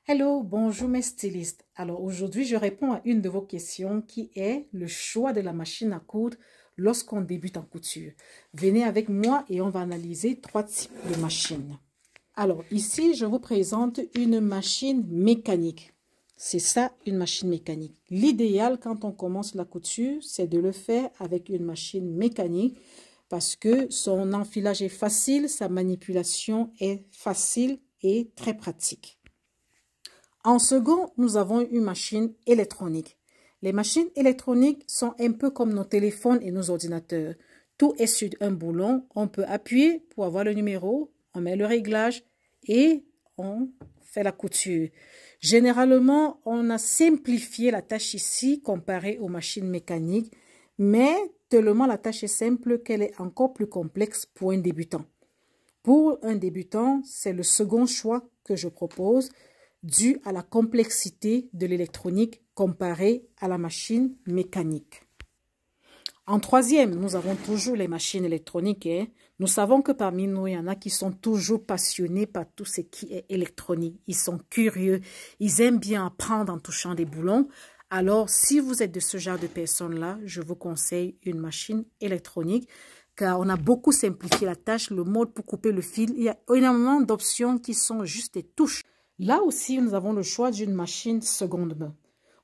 Hello, bonjour mes stylistes. Alors aujourd'hui, je réponds à une de vos questions qui est le choix de la machine à coudre lorsqu'on débute en couture. Venez avec moi et on va analyser 3 types de machines. Alors ici, je vous présente une machine mécanique. C'est ça, une machine mécanique. L'idéal quand on commence la couture, c'est de le faire avec une machine mécanique parce que son enfilage est facile, sa manipulation est facile et très pratique. En second, nous avons une machine électronique. Les machines électroniques sont un peu comme nos téléphones et nos ordinateurs. Tout est sur un boulon. On peut appuyer pour avoir le numéro, on met le réglage et on fait la couture. Généralement, on a simplifié la tâche ici comparé aux machines mécaniques, mais tellement la tâche est simple qu'elle est encore plus complexe pour un débutant. Pour un débutant, c'est le second choix que je propose, dû à la complexité de l'électronique comparée à la machine mécanique. En troisième, nous avons toujours les machines électroniques. Nous savons que parmi nous, il y en a qui sont toujours passionnés par tout ce qui est électronique. Ils sont curieux, ils aiment bien apprendre en touchant des boulons. Alors, si vous êtes de ce genre de personnes-là, je vous conseille une machine électronique car on a beaucoup simplifié la tâche, le mode pour couper le fil. Il y a énormément d'options qui sont juste des touches. Là aussi, nous avons le choix d'une machine seconde main.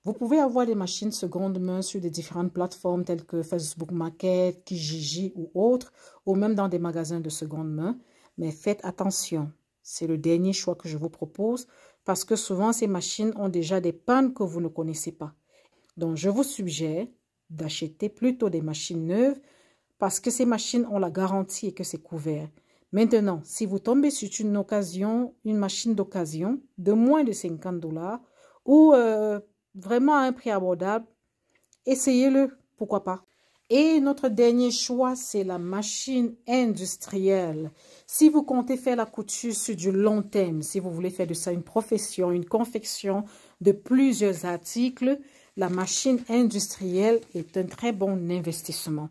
Vous pouvez avoir des machines seconde main sur des différentes plateformes telles que Facebook Market, Kijiji ou autres, ou même dans des magasins de seconde main. Mais faites attention, c'est le dernier choix que je vous propose parce que souvent ces machines ont déjà des pannes que vous ne connaissez pas. Donc, je vous suggère d'acheter plutôt des machines neuves parce que ces machines ont la garantie et que c'est couvert. Maintenant, si vous tombez sur une machine d'occasion de moins de 50 $ ou vraiment à un prix abordable, essayez-le, pourquoi pas. Et notre dernier choix, c'est la machine industrielle. Si vous comptez faire la couture sur du long terme, si vous voulez faire de ça une profession, une confection de plusieurs articles, la machine industrielle est un très bon investissement.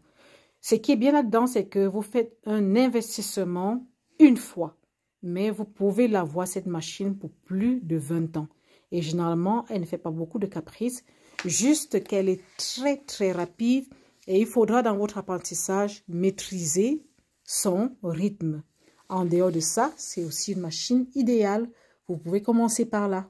Ce qui est bien là-dedans, c'est que vous faites un investissement une fois, mais vous pouvez l'avoir, cette machine, pour plus de 20 ans. Et généralement, elle ne fait pas beaucoup de caprices, juste qu'elle est très rapide et il faudra dans votre apprentissage maîtriser son rythme. En dehors de ça, c'est aussi une machine idéale. Vous pouvez commencer par là.